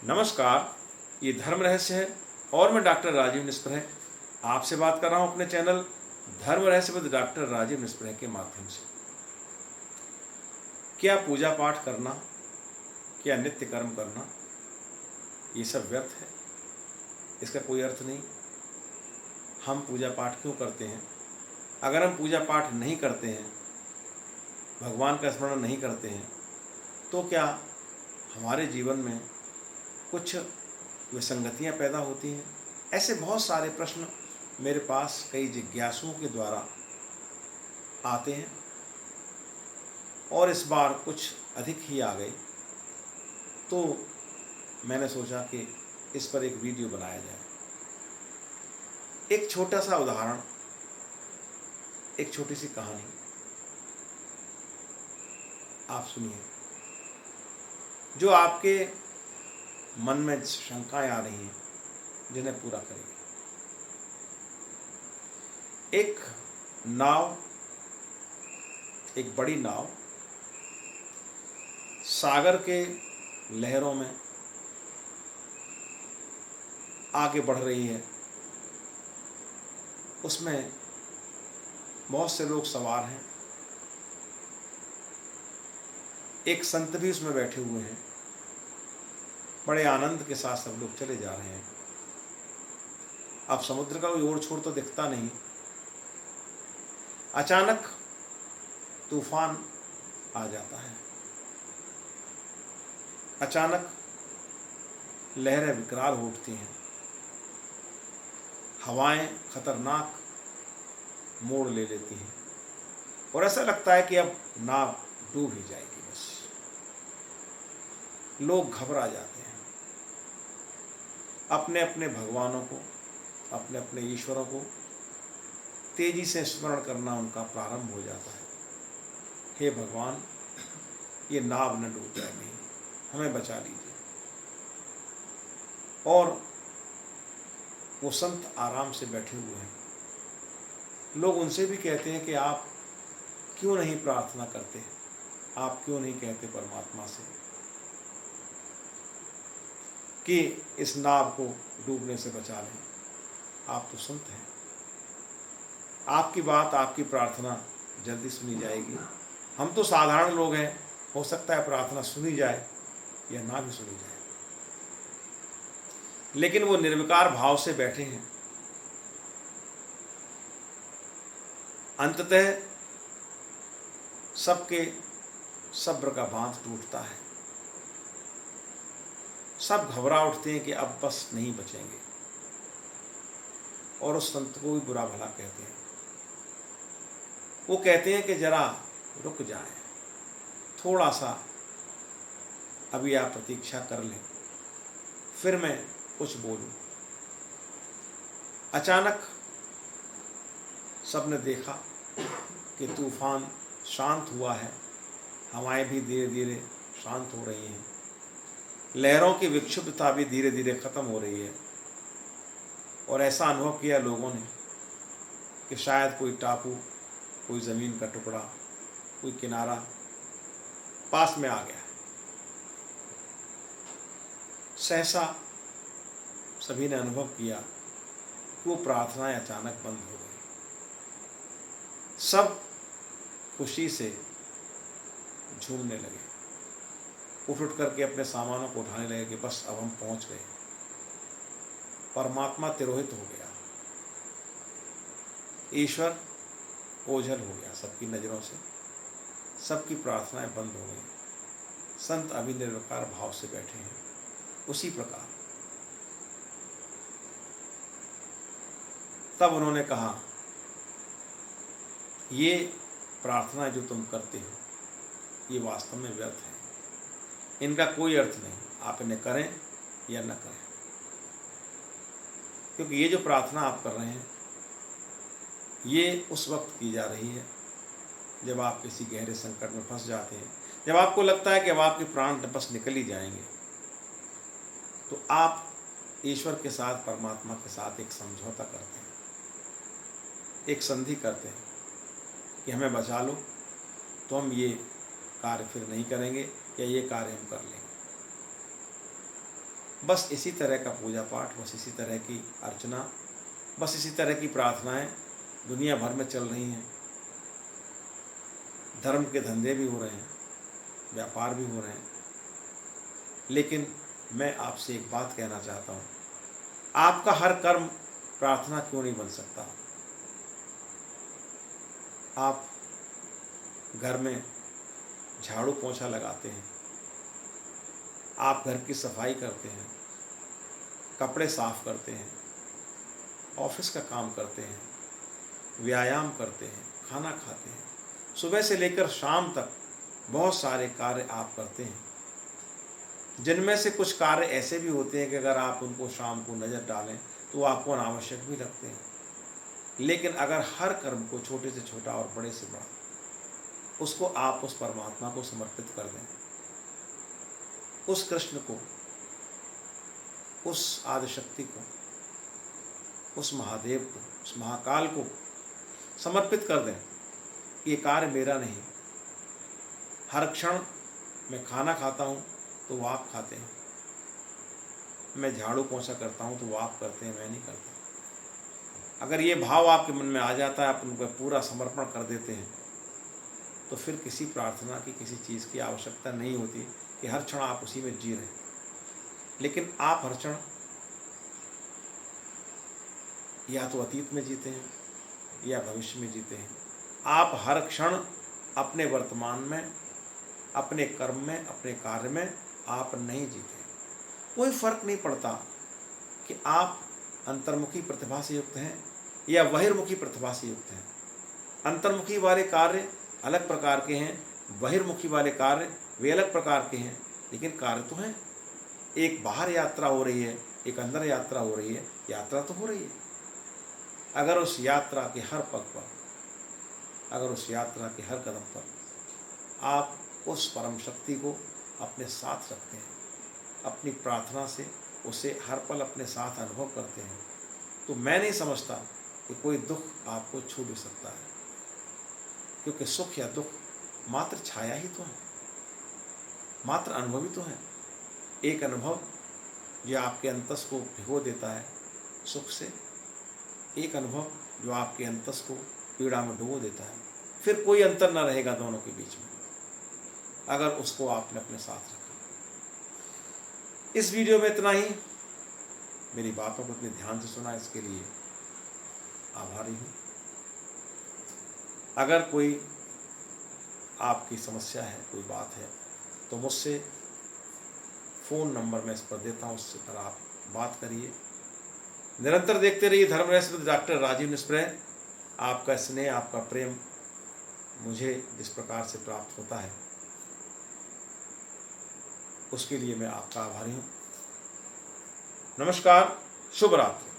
नमस्कार, ये धर्म रहस्य है और मैं डॉक्टर राजीव निस्पृह आपसे बात कर रहा हूँ अपने चैनल धर्म रहस्य विद डॉक्टर राजीव निस्पृह के माध्यम से। क्या पूजा पाठ करना, क्या नित्य कर्म करना, ये सब व्यर्थ है? इसका कोई अर्थ नहीं। हम पूजा पाठ क्यों करते हैं? अगर हम पूजा पाठ नहीं करते हैं, भगवान का स्मरण नहीं करते हैं, तो क्या हमारे जीवन में कुछ विसंगतियां पैदा होती हैं? ऐसे बहुत सारे प्रश्न मेरे पास कई जिज्ञासुओं के द्वारा आते हैं और इस बार कुछ अधिक ही आ गए, तो मैंने सोचा कि इस पर एक वीडियो बनाया जाए। एक छोटा सा उदाहरण, एक छोटी सी कहानी आप सुनिए, जो आपके मन में शंकाएं आ रही हैं, जिन्हें पूरा करेगी। एक नाव, एक बड़ी नाव सागर के लहरों में आगे बढ़ रही है। उसमें बहुत से लोग सवार हैं। एक संत भी उसमें बैठे हुए हैं। बड़े आनंद के साथ सब लोग चले जा रहे हैं। अब समुद्र का कोई ओर छोर तो दिखता नहीं। अचानक तूफान आ जाता है। अचानक लहरें विकराल हो उठती हैं। हवाएं खतरनाक मोड़ ले लेती हैं और ऐसा लगता है कि अब नाव डूब ही जाएगी। बस लोग घबरा जाते हैं। अपने अपने भगवानों को, अपने अपने ईश्वरों को तेजी से स्मरण करना उनका प्रारंभ हो जाता है। हे भगवान, ये नाव न डूब जाए, नहीं, हमें बचा लीजिए। और वो संत आराम से बैठे हुए हैं। लोग उनसे भी कहते हैं कि आप क्यों नहीं प्रार्थना करते, आप क्यों नहीं कहते परमात्मा से कि इस नाव को डूबने से बचा लें। आप तो संत हैं, आपकी बात, आपकी प्रार्थना जल्दी सुनी जाएगी। हम तो साधारण लोग हैं, हो सकता है प्रार्थना सुनी जाए या ना भी सुनी जाए, लेकिन वो निर्विकार भाव से बैठे हैं। अंततः सबके सब्र का बांध टूटता है। सब घबरा उठते हैं कि अब बस नहीं बचेंगे, और उस संत को भी बुरा भला कहते हैं। वो कहते हैं कि जरा रुक जाए, थोड़ा सा अभी आप प्रतीक्षा कर लें, फिर मैं कुछ बोलूं। अचानक सबने देखा कि तूफान शांत हुआ है। हवाएं भी धीरे धीरे शांत हो रही हैं। लहरों की विक्षुब्धता भी धीरे धीरे खत्म हो रही है। और ऐसा अनुभव किया लोगों ने कि शायद कोई टापू, कोई ज़मीन का टुकड़ा, कोई किनारा पास में आ गया है। सहसा सभी ने अनुभव किया कि वो प्रार्थनाएं अचानक बंद हो गई। सब खुशी से झूमने लगे, उठ करके अपने सामानों को उठाने लगे कि बस अब हम पहुंच गए। परमात्मा तिरोहित हो गया, ईश्वर ओझल हो गया सबकी नज़रों से। सबकी प्रार्थनाएं बंद हो गई। संत अभी निर्विकार भाव से बैठे हैं। उसी प्रकार तब उन्होंने कहा, ये प्रार्थना जो तुम करते हो, ये वास्तव में व्यर्थ है। इनका कोई अर्थ नहीं। आप इन्हें करें या न करें, क्योंकि ये जो प्रार्थना आप कर रहे हैं, ये उस वक्त की जा रही है जब आप किसी गहरे संकट में फंस जाते हैं, जब आपको लगता है कि अब आपके प्राण बस निकल ही जाएंगे, तो आप ईश्वर के साथ, परमात्मा के साथ एक समझौता करते हैं, एक संधि करते हैं कि हमें बचा लो, तो हम ये कार्य फिर नहीं करेंगे या ये कार्य हम कर लेंगे। बस इसी तरह का पूजा पाठ, बस इसी तरह की अर्चना, बस इसी तरह की प्रार्थनाएं दुनिया भर में चल रही हैं। धर्म के धंधे भी हो रहे हैं, व्यापार भी हो रहे हैं। लेकिन मैं आपसे एक बात कहना चाहता हूँ, आपका हर कर्म प्रार्थना क्यों नहीं बन सकता? आप घर में झाड़ू पोंछा लगाते हैं, आप घर की सफाई करते हैं, कपड़े साफ करते हैं, ऑफिस का काम करते हैं, व्यायाम करते हैं, खाना खाते हैं, सुबह से लेकर शाम तक बहुत सारे कार्य आप करते हैं, जिनमें से कुछ कार्य ऐसे भी होते हैं कि अगर आप उनको शाम को नज़र डालें तो आपको अनावश्यक भी लगते हैं। लेकिन अगर हर कर्म को छोटे से छोटा और बड़े से बड़ा उसको आप उस परमात्मा को समर्पित कर दें, उस कृष्ण को, उस आदिशक्ति को, उस महादेव को, उस महाकाल को समर्पित कर दें, ये कार्य मेरा नहीं। हर क्षण मैं खाना खाता हूँ तो वो आप खाते हैं, मैं झाड़ू पोंछा करता हूँ तो वो आप करते हैं, मैं नहीं करता। अगर ये भाव आपके मन में आ जाता है, आप उनको पूरा समर्पण कर देते हैं, तो फिर किसी प्रार्थना की, किसी चीज़ की आवश्यकता नहीं होती कि हर क्षण आप उसी में जी रहे। लेकिन आप हर क्षण या तो अतीत में जीते हैं या भविष्य में जीते हैं। आप हर क्षण अपने वर्तमान में, अपने कर्म में, अपने कार्य में आप नहीं जीते। कोई फर्क नहीं पड़ता कि आप अंतर्मुखी प्रतिभा से युक्त हैं या बहिर्मुखी प्रतिभा से युक्त हैं। अंतर्मुखी वाले कार्य अलग प्रकार के हैं, बहिर्मुखी वाले कार्य वे अलग प्रकार के हैं, लेकिन कार्य तो हैं। एक बाहर यात्रा हो रही है, एक अंदर यात्रा हो रही है, यात्रा तो हो रही है। अगर उस यात्रा के हर पग पर, अगर उस यात्रा के हर कदम पर आप उस परम शक्ति को अपने साथ रखते हैं, अपनी प्रार्थना से उसे हर पल अपने साथ अनुभव करते हैं, तो मैं नहीं समझता कि कोई दुख आपको छू भी सकता है। क्योंकि सुख या दुख मात्र छाया ही तो है, मात्र अनुभव ही तो है। एक अनुभव जो आपके अंतस को भिगो देता है सुख से, एक अनुभव जो आपके अंतस को पीड़ा में डुबो देता है। फिर कोई अंतर न रहेगा दोनों के बीच में, अगर उसको आपने अपने साथ रखा। इस वीडियो में इतना ही। मेरी बातों को इतने ध्यान से सुना, इसके लिए आभारी हूँ। अगर कोई आपकी समस्या है, कोई बात है, तो मुझसे फ़ोन नंबर मैं इस पर देता हूँ, उससे पर आप बात करिए। निरंतर देखते रहिए धर्म रहस्य विद डॉक्टर राजीव निस्प्रे। आपका स्नेह, आपका प्रेम मुझे जिस प्रकार से प्राप्त होता है, उसके लिए मैं आपका आभारी हूँ। नमस्कार, शुभ रात्रि।